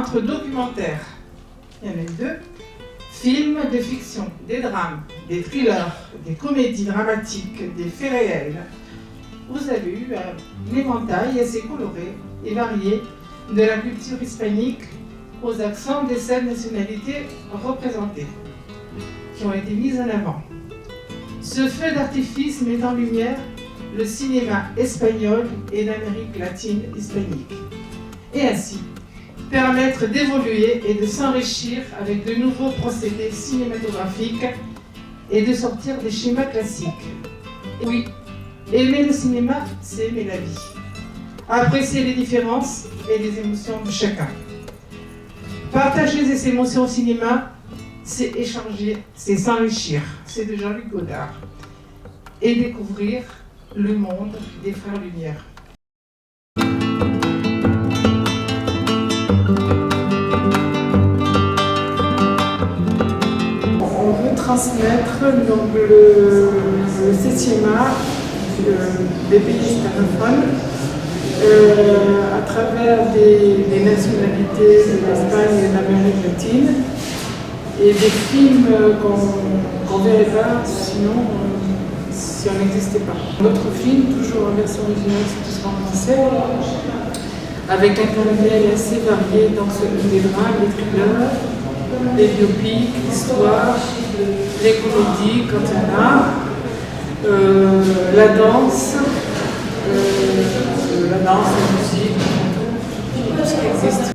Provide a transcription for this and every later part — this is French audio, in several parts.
entre documentaires, il y en a deux, films de fiction, des drames, des thrillers, des comédies dramatiques, des faits réels. Vous avez eu un éventail assez coloré et varié de la culture hispanique aux accents des 7 nationalités représentées, qui ont été mises en avant. Ce feu d'artifice met en lumière le cinéma espagnol et d'Amérique latine hispanique, et ainsi permettre d'évoluer et de s'enrichir avec de nouveaux procédés cinématographiques et de sortir des schémas classiques. Et oui, aimer le cinéma, c'est aimer la vie. Apprécier les différences et les émotions de chacun. Partager ces émotions au cinéma, c'est échanger, c'est s'enrichir. C'est de Jean-Luc Godard. Et découvrir le monde des Frères Lumière. On veut transmettre donc, le 7e art des pays hispanophones à travers des nationalités de l'Espagne et de l'Amérique latine et des films qu'on ne verrait pas sinon si on n'existait pas. D'autres films, toujours en version originale, c'est tout ce qu'on français, avec un panel assez varié, donc des drames, des thrillers, les biopics, l'histoire, les comédies quand il y en a, la danse, la musique, tout ce qui existe.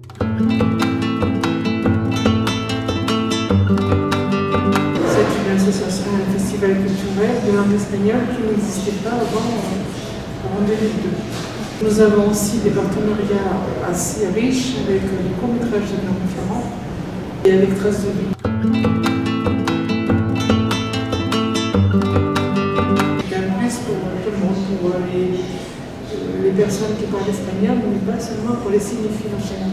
C'est une association, un festival culturel de langue espagnole qui n'existait pas avant 2002. Nous avons aussi des partenariats assez riches avec les courts-métrages de Clermont-Ferrand et avec Traces de vie. Pour tout le monde, pour les personnes qui parlent espagnol, mais pas seulement pour les cinéphiles en général.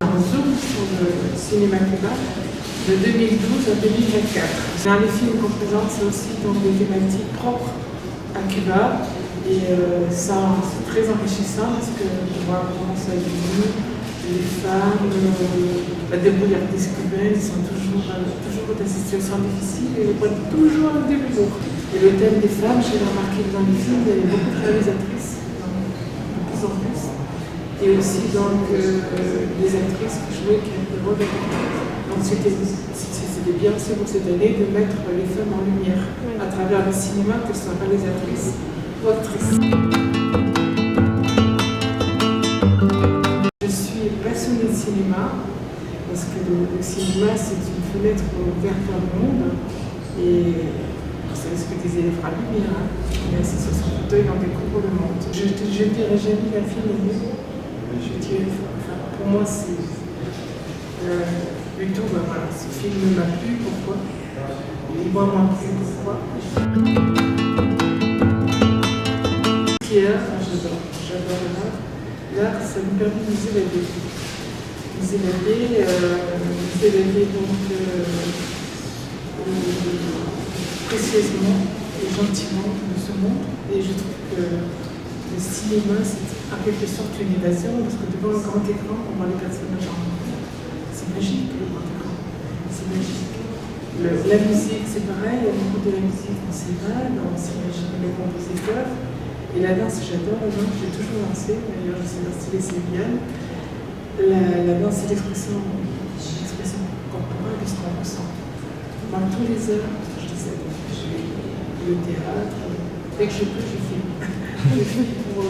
Un zoom sur le cinéma cubain de 2012 à 2024. Dans les films qu'on présente, c'est aussi donc des thématiques propres à Cuba et ça c'est très enrichissant parce que on voit comment ça évolue. Les femmes, la débrouillardise cubaine, sont toujours dans des situations difficiles et les prennent toujours avec de l'humour. Et le thème des femmes, j'ai remarqué que dans les films, il y avait beaucoup de réalisatrices, de plus en plus. Et aussi donc, des actrices qui jouaient qui avaient le rôle d'actrices. Donc c'était bien aussi pour cette année de mettre les femmes en lumière à travers le cinéma, qu'elles soient réalisatrices ou actrices. Passionnée de cinéma, parce que le cinéma c'est une fenêtre ouverte vers le monde et c'est ce que disaient les Frères Lumière, on est assis sur son fauteuil, on découvre le monde. Je ne dirais jamais la film est mieux, je dirais, enfin, pour moi c'est plutôt, voilà, ce film m'a plu, pourquoi? Et moi m'a plu, pourquoi? J'adore l'art. L'art, ça nous permet de nous évader. Nous évader donc précieusement et gentiment de ce monde. Et je trouve que le cinéma, c'est en quelque sorte une évasion, parce que devant un grand écran, on voit les personnages en mouvement. C'est magique, le grand écran. C'est magique. La musique, c'est pareil, au niveau de la musique, on s'évade, on s'imagine le compositeur. Et la danse, j'adore la danse, j'ai toujours dansé, d'ailleurs je suis dansée sévillanes. La danse, c'est l'expression corporelle de ce qu'on ressent. Dans tous les heures, je disais, le théâtre, dès que je peux, je filme. Je filme pour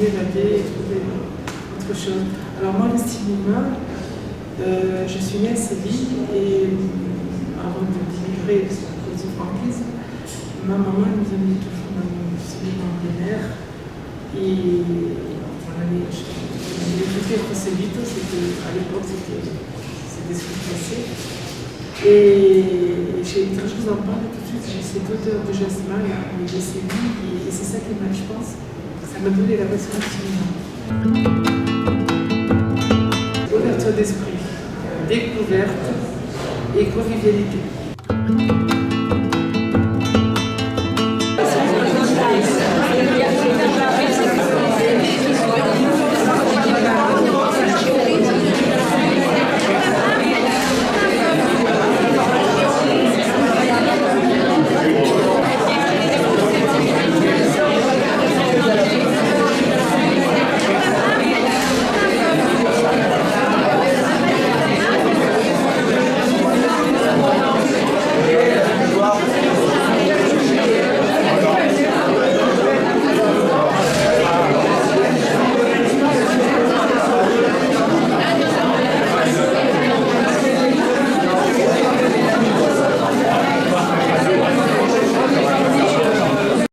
m'évader et trouver autre chose. Alors moi, le cinéma, je suis née à Séville et avant d'immigrer à cause du franquisme, ma maman nous a mis toujours dans le cinéma en plein air et on allait écouter Joselito, à l'époque c'était ce qui passait. Et quand je vous en parle tout de suite, j'ai cette odeur de jasmin là, de Séville et c'est ça qui m'a, je pense, ça m'a donné la passion du cinéma. Ouverture d'esprit, découverte et convivialité.